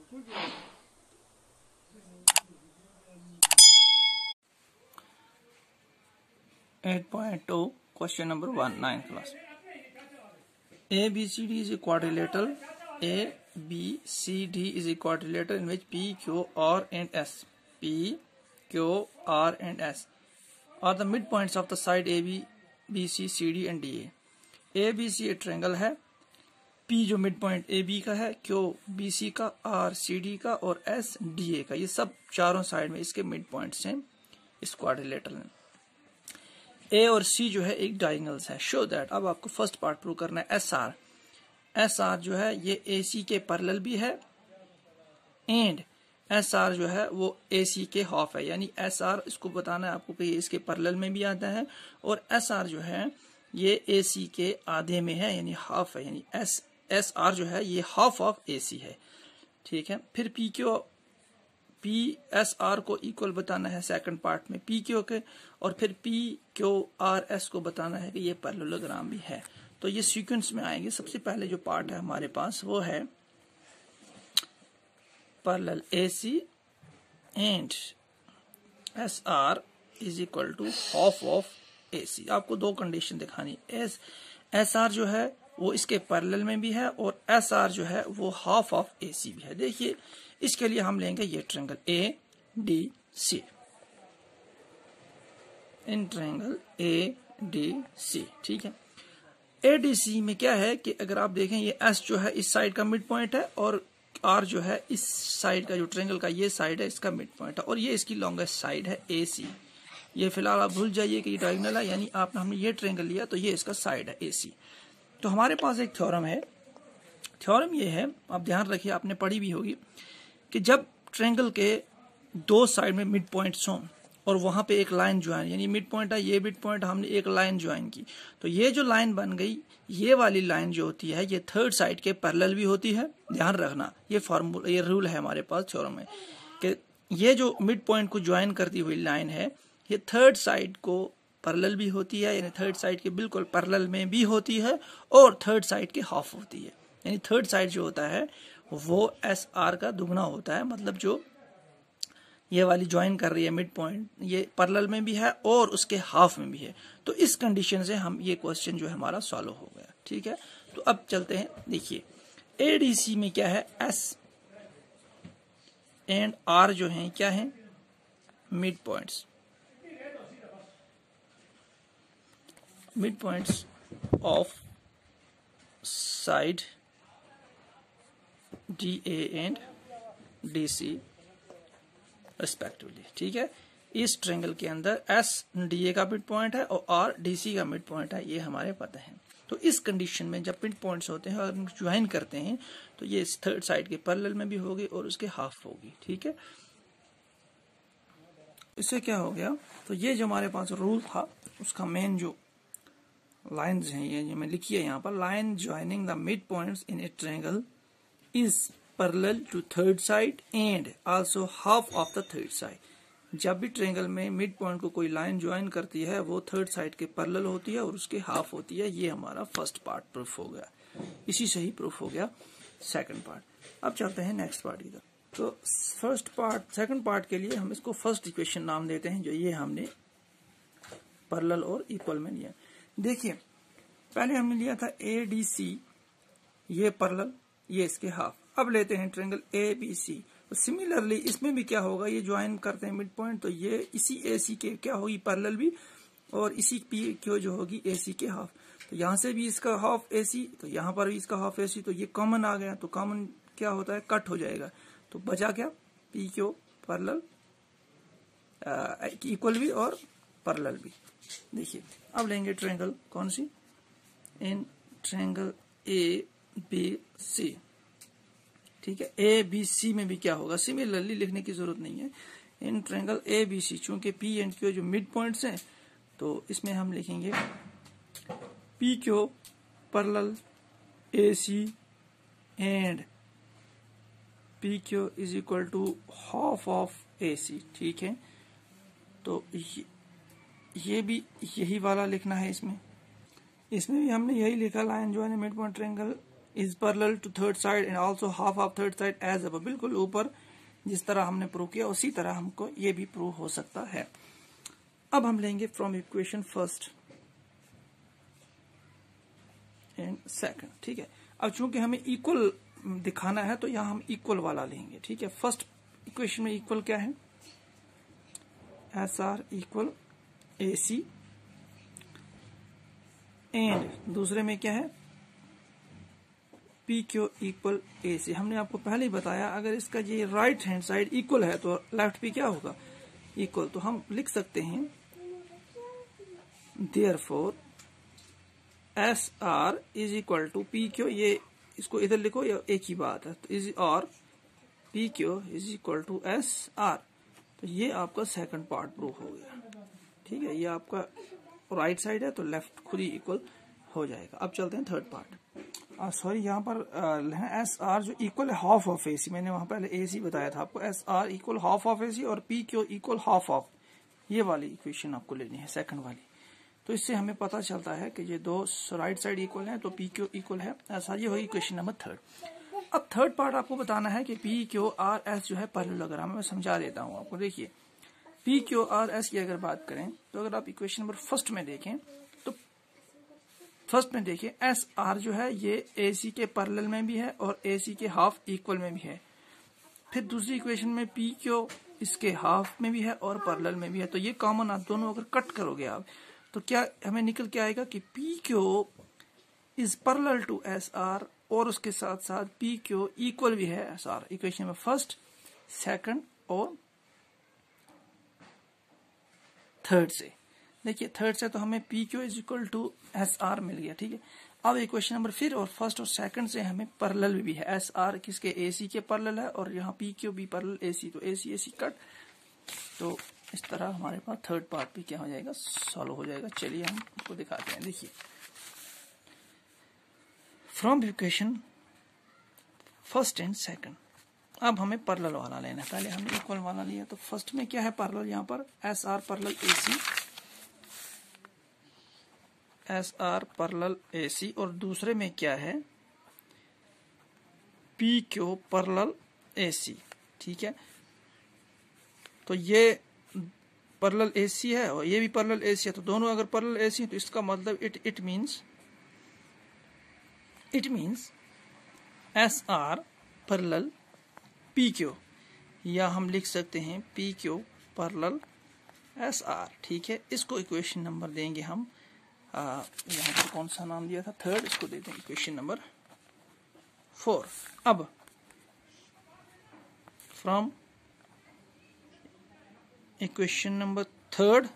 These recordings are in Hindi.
8.2 question number 1 9th class. ABCD is a quadrilateral. ABCD is a quadrilateral in which P, Q, R and S are the midpoints of the side AB, BC, CD and DA. ABC एक ट्रायंगल है, P जो मिड पॉइंट AB का है, Q BC का, R CD का और S DA का, ये सब चारों साइड में इसके मिड पॉइंट्स हैं इस क्वाड्रिलेटरल में. A और C जो है एक डायगोनल्स है. शो दैट, अब आपको फर्स्ट पार्ट प्रूव करना है. SR जो है ये AC के पैरेलल भी है एंड SR जो है वो AC के हाफ है, यानी SR इसको बताना है आपको कि ये इसके पैरेलल में भी आता है और SR जो है ये AC के आधे में है यानी हाफ है, यानी SR जो है ये हाफ ऑफ AC है. ठीक है. फिर PSR को इक्वल बताना है सेकंड पार्ट में PQ के, और फिर PQRS को बताना है कि ये पैरेललोग्राम भी है. तो ये सीक्वेंस में आएंगे. सबसे पहले जो पार्ट है हमारे पास वो है parallel AC and SR is equal to half of AC. आपको दो कंडीशन दिखानी. SR जो है वो इसके पैरेलल में भी है और SR जो है वो हाफ ऑफ AC भी है. देखिए इसके लिए हम लेंगे ये triangle ADC. In triangle ADC. ठीक है. ADC में क्या है कि अगर आप देखें ये S जो है इस साइड का मिड पॉइंट है और R जो है इस साइड का, जो ट्रायंगल का ये साइड है इसका मिड पॉइंट है और ये इसकी लॉन्गेस्ट साइड है AC. ये फिलहाल आप भूल जाइए कि ये डायगोनल है, यानी हमने ये ट्रायंगल लिया तो ये इसका साइड है AC. तो हमारे पास एक थ्योरम है. थ्योरम ये है, आप ध्यान रखिए, आपने पढ़ी भी होगी कि जब ट्रायंगल के दो साइड में मिड पॉइंट्स हों और वहां पे एक लाइन ज्वाइन, यानी मिड पॉइंट है ये मिड पॉइंट, हमने एक लाइन ज्वाइन की, तो ये जो लाइन बन गई ये वाली लाइन जो होती है ये थर्ड साइड के पैरेलल भी होती है. ध्यान रखना, ये फॉर्मूला, ये रूल है हमारे पास थ्योरम में कि ये जो मिड पॉइंट को ज्वाइन करती हुई लाइन है ये थर्ड साइड को पैरेलल भी होती है, यानी थर्ड साइड के बिल्कुल पैरेलल में भी होती है और थर्ड साइड के हाफ होती है. यानी थर्ड साइड जो होता है वो SR का दुगना होता है, मतलब जो ये वाली ज्वाइन कर रही है मिड पॉइंट ये पैरेलल में भी है और उसके हाफ में भी है. तो इस कंडीशन से हम ये क्वेश्चन जो है हमारा सॉल्व हो गया. ठीक है. तो अब चलते हैं. देखिए ADC में क्या है, S एंड R जो है क्या है, mid points. Mid points of side DA and DC respectively. ठीक है. इस ट्रायंगल के अंदर S DA का मिड पॉइंट है और R DC का मिड पॉइंट है, ये हमारे पता है. तो इस कंडीशन में जब मिड पॉइंट्स होते हैं और ज्वाइन करते हैं तो ये इस थर्ड साइड के पैरेलल में भी होगी और उसके हाफ होगी. ठीक है. इससे क्या हो गया, तो ये जो हमारे पास रूल था उसका मेन जो लाइन्स हैं ये मैं लिखी है यहाँ पर, line joining the mid points in a triangle is parallel to third side and also half of the third side. जब भी ट्रायंगल में मिड पॉइंट को कोई लाइन ज्वाइन करती है वो थर्ड साइड के पैरेलल होती है और उसके हाफ होती है. ये हमारा फर्स्ट पार्ट प्रूफ हो गया. इसी से ही प्रूफ हो गया सेकंड पार्ट. अब चलते हैं नेक्स्ट पार्ट की तरफ. तो फर्स्ट पार्ट, सेकंड पार्ट के लिए हम इसको फर्स्ट इक्वेशन नाम देते हैं, जो ये हमने पैरेलल और इक्वल में लिया. देखिए पहले हमने लिया था ADC, ये पैरेलल ये इसके हाफ. अब लेते हैं ट्रायंगल ABC. तो सिमिलरली इसमें भी क्या होगा, ये ज्वाइन करते हैं मिड पॉइंट तो ये इसी AC के क्या होगी पैरेलल भी और इसी PQ जो होगी AC के हाफ. तो यहाँ से भी इसका हाफ AC, तो यहाँ पर भी इसका हाफ AC, तो ये कॉमन आ गया. तो कॉमन क्या होता है, कट हो जाएगा. तो बचा क्या, PQ पैरेलल इक्वल भी और पैरेलल भी. देखिए अब लेंगे ट्रायंगल कौन सी, इन ट्रायंगल ABC. ठीक है. ABC में भी क्या होगा, सिमिलरली लिखने की जरूरत नहीं है. इन ट्रायंगल ABC चूंकि P एंड Q जो मिड पॉइंट्स हैं तो इसमें हम लिखेंगे PQ parallel AC and PQ is equal to half of AC. ठीक है. तो ये भी यही वाला लिखना है. इसमें भी हमने यही लिखा, लाइन जो है mid point triangle is parallel to third side and also half of third side as अब, बिल्कुल ऊपर जिस तरह हमने प्रूव किया उसी तरह हमको ये भी प्रूव हो सकता है। अब हम लेंगे from equation first and second, ठीक है। अब चूंकि हमें इक्वल दिखाना है तो यहां हम इक्वल वाला लेंगे, ठीक है। फर्स्ट इक्वेशन में इक्वल क्या है, S R equal A C, and दूसरे में क्या है, P Q equal A C. हमने आपको पहले ही बताया अगर इसका ये राइट हैंड साइड इक्वल है तो लेफ्ट पे क्या होगा, इक्वल। तो हम लिख सकते हैं therefore S R is equal to P Q, ये इसको इधर लिखो, या एक ही बात है, तो इज और P Q is equal to S R. तो ये आपका सेकंड पार्ट प्रूव हो गया, ठीक है। ये आपका राइट साइड है तो लेफ्ट खुद ही इक्वल हो जाएगा। अब चलते हैं थर्ड पार्ट। सॉरी, यहाँ पर एस आर जो इक्वल है हाफ ऑफ ए सी, मैंने वहां पहले ए सी बताया था आपको, S R equal half of A C और P Q equal half of, ये वाली इक्वेशन आपको लेनी है, सेकंड वाली। तो इससे हमें पता चलता है कि ये दो राइट साइड इक्वल है तो पी क्यू इक्वल है एस आर, ये होगी इक्वेशन नंबर थर्ड। अब थर्ड पार्ट आपको बताना है कि पी क्यू आर एस जो है पैरेललोग्राम, मैं समझा देता हूँ आपको। देखिए पी क्यू आर एस की अगर बात करें तो अगर आप इक्वेशन नंबर फर्स्ट में देखें तो फर्स्ट में देखिए एस आर जो है ये ए सी के पैरेलल में भी है और ए सी के हाफ इक्वल में भी है। फिर दूसरी इक्वेशन में पी क्यू इसके हाफ में भी है और पैरेलल में भी है। तो ये कॉमन आप दोनों अगर कट करोगे आप तो क्या हमें निकल के आएगा कि P Q is parallel to S R और उसके साथ साथ पी क्यू इक्वल भी है एस आर। इक्वेशन में फर्स्ट, सेकंड और थर्ड से। देखिए थर्ड से तो हमें P Q is equal to S R मिल गया, ठीक है। अब इक्वेशन नंबर फिर और फर्स्ट और सेकंड से हमें पैरेलल भी है, एस आर किसके, ए सी के पैरेलल है और यहाँ पी क्यू भी पैरेलल ए सी, तो ए सी कट। तो इस तरह हमारे पास थर्ड पार्ट भी क्या हो जाएगा, सॉल्व हो जाएगा। चलिए हम इसको दिखाते हैं। देखिए from equation first and second, अब हमें पैरेलल वाला लेना है। पहले हमने इक्वल वाला लिया, तो फर्स्ट में क्या है पैरेलल, यहाँ पर S R parallel A C, S R parallel A C, और दूसरे में क्या है P Q parallel A C, ठीक है। तो ये पैरेलल ए सी है और ये भी पैरेलल ए सी है, तो दोनों अगर पैरेलल ए सी है तो इसका मतलब it means S R parallel P Q, या हम लिख सकते हैं P Q parallel S are, ठीक है। इसको इक्वेशन नंबर देंगे हम, यहाँ पर कौन सा नाम दिया था, थर्ड, इसको देते हैं इक्वेशन नंबर 4। अब from equation number third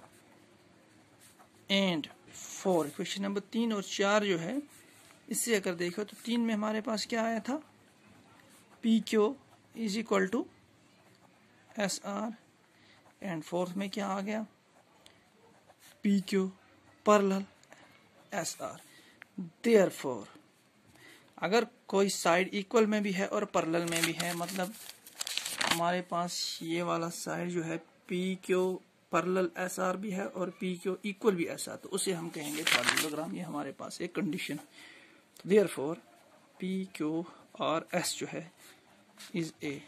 and 4, equation number 3 और 4 जो है, इससे अगर देखो तो 3 में हमारे पास क्या आया था, P Q is equal to S R, and fourth में क्या आ गया, P Q parallel S R. Therefore अगर कोई साइड इक्वल में भी है और पैरेलल में भी है, मतलब हमारे पास ये वाला साइड जो है P Q parallel S are भी है और पी क्यू इक्वल भी एस आर, तो उसे हम कहेंगे पैरेललोग्राम। ये हमारे पास एक कंडीशन है। देयरफॉर पी क्यू और एस जो है इज ए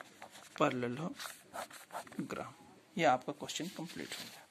पैरेललोग्राम। ये आपका क्वेश्चन कंप्लीट हो गया।